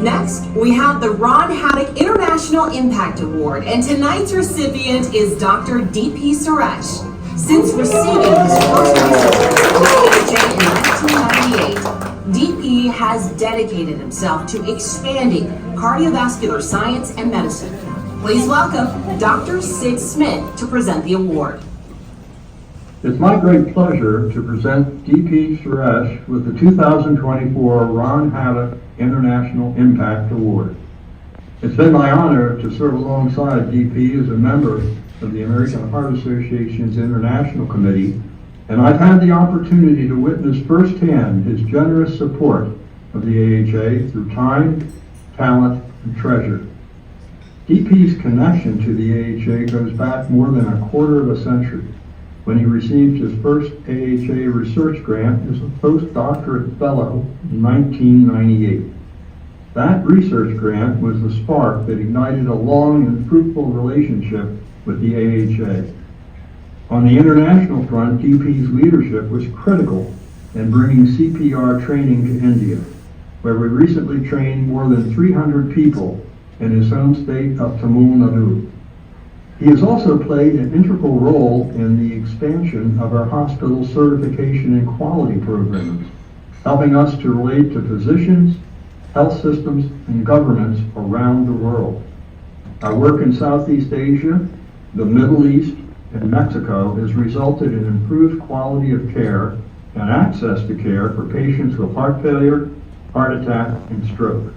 Next, we have the Ron Haddock International Impact Award, and tonight's recipient is Dr. DP Suresh. Since receiving his first A.H.A. in 1998, DP has dedicated himself to expanding cardiovascular science and medicine. Please welcome Dr. Sid Smith to present the award. It's my great pleasure to present DP Suresh with the 2024 Ron Haddock International Impact Award. It's been my honor to serve alongside DP as a member of the American Heart Association's International Committee, and I've had the opportunity to witness firsthand his generous support of the AHA through time, talent, and treasure. DP's connection to the AHA goes back more than a quarter of a century, when he received his first AHA research grant as a postdoctorate fellow in 1998. That research grant was the spark that ignited a long and fruitful relationship with the AHA. On the international front, DP's leadership was critical in bringing CPR training to India, where we recently trained more than 300 people in his home state of Tamil Nadu. He has also played an integral role in the expansion of our hospital certification and quality programs, helping us to relate to physicians, health systems, and governments around the world. Our work in Southeast Asia, the Middle East, and Mexico has resulted in improved quality of care and access to care for patients with heart failure, heart attack, and stroke.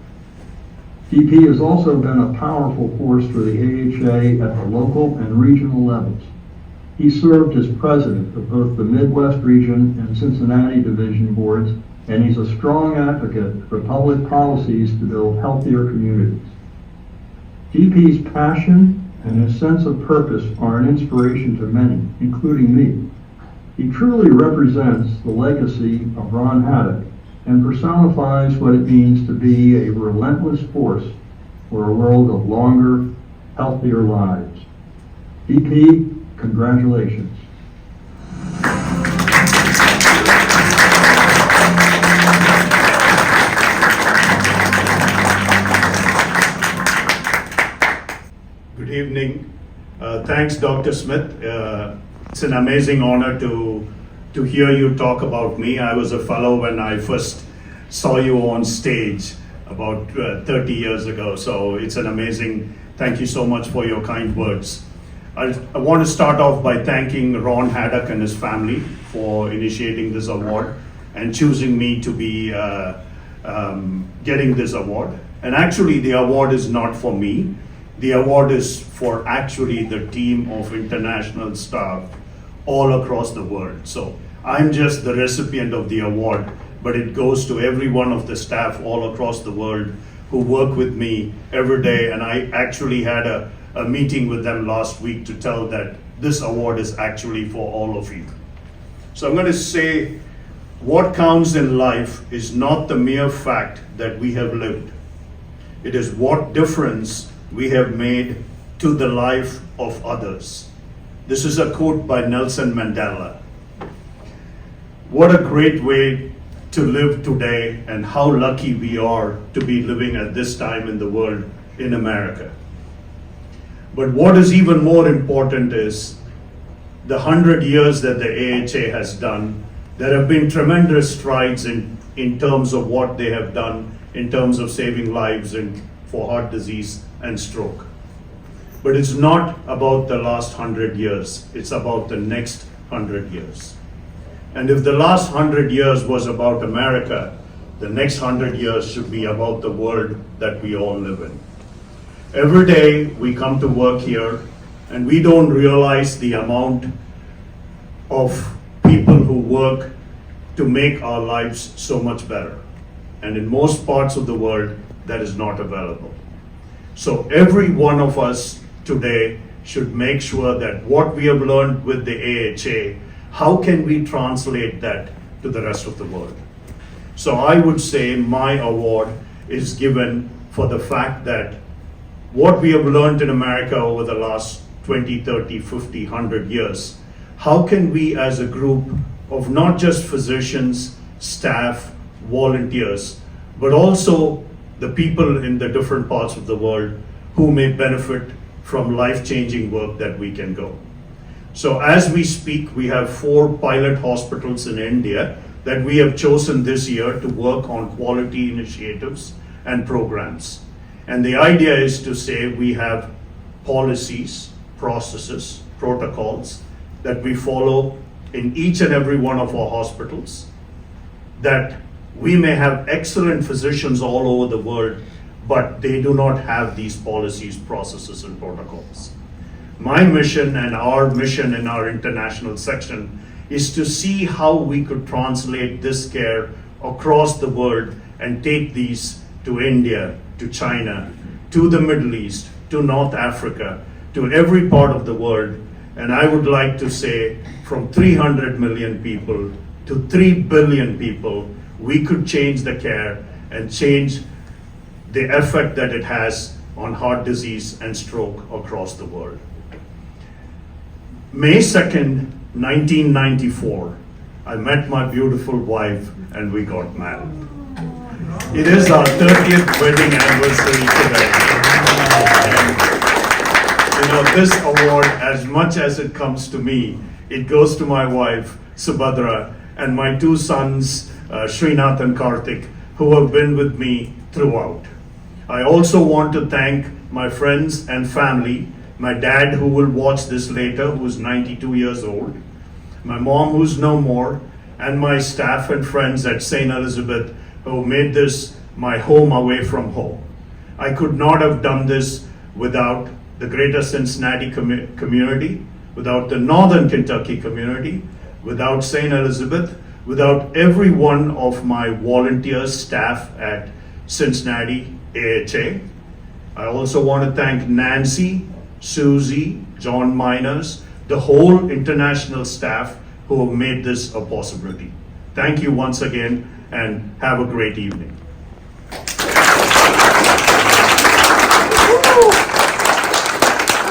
DP has also been a powerful force for the AHA at the local and regional levels. He served as president of both the Midwest region and Cincinnati division boards, and he's a strong advocate for public policies to build healthier communities. DP's passion and his sense of purpose are an inspiration to many, including me. He truly represents the legacy of Ron Haddock and personifies what it means to be a relentless force for a world of longer, healthier lives. DP, congratulations. Good evening. Thanks, Dr. Smith. It's an amazing honor to hear you talk about me. I was a fellow when I first saw you on stage about 30 years ago. So it's an amazing, thank you so much for your kind words. I want to start off by thanking Ron Haddock and his family for initiating this award and choosing me to be getting this award. And actually the award is not for me. The award is for actually the team of international staff all across the world. So I'm just the recipient of the award, but it goes to every one of the staff all across the world who work with me every day. And I actually had a meeting with them last week to tell that this award is actually for all of you. So I'm going to say what counts in life is not the mere fact that we have lived. It is what difference we have made to the life of others. This is a quote by Nelson Mandela. What a great way to live today, and how lucky we are to be living at this time in the world in America. But what is even more important is the 100 years that the AHA has done. There have been tremendous strides in terms of what they have done in terms of saving lives and for heart disease and stroke. But it's not about the last 100 years, it's about the next 100 years. And if the last 100 years was about America, the next 100 years should be about the world that we all live in. Every day we come to work here and we don't realize the amount of people who work to make our lives so much better. And in most parts of the world, that is not available. So every one of us today should make sure that what we have learned with the AHA, how can we translate that to the rest of the world? So I would say my award is given for the fact that what we have learned in America over the last 20, 30, 50, 100 years, how can we as a group of not just physicians, staff, volunteers, but also the people in the different parts of the world who may benefit from life-changing work that we can go. So as we speak, we have 4 pilot hospitals in India that we have chosen this year to work on quality initiatives and programs. And the idea is to say we have policies, processes, protocols that we follow in each and every one of our hospitals, that we may have excellent physicians all over the world, but they do not have these policies, processes, and protocols. My mission and our mission in our international section is to see how we could translate this care across the world and take these to India, to China, to the Middle East, to North Africa, to every part of the world. And I would like to say from 300 million people to 3 billion people, we could change the care and change the effect that it has on heart disease and stroke across the world. May 2nd, 1994, I met my beautiful wife and we got married. It is our 30th wedding anniversary today. And, this award, as much as it comes to me, it goes to my wife, Subhadra, and my 2 sons, Srinath and Karthik, who have been with me throughout. I also want to thank my friends and family, my dad, who will watch this later, who's 92 years old, my mom, who's no more, and my staff and friends at St. Elizabeth, who made this my home away from home. I could not have done this without the greater Cincinnati community, without the Northern Kentucky community, without St. Elizabeth, without every one of my volunteers, staff at Cincinnati F.A.H.A. I also want to thank Nancy, Susie, John Miners, the whole international staff who have made this a possibility. Thank you once again and have a great evening.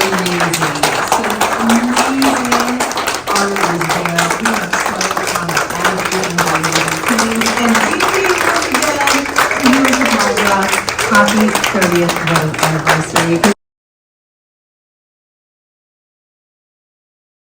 Amazing. Some amazing honors there. We have started on everything. And DP, once again, you and Subhadra, happy 30th wedding anniversary.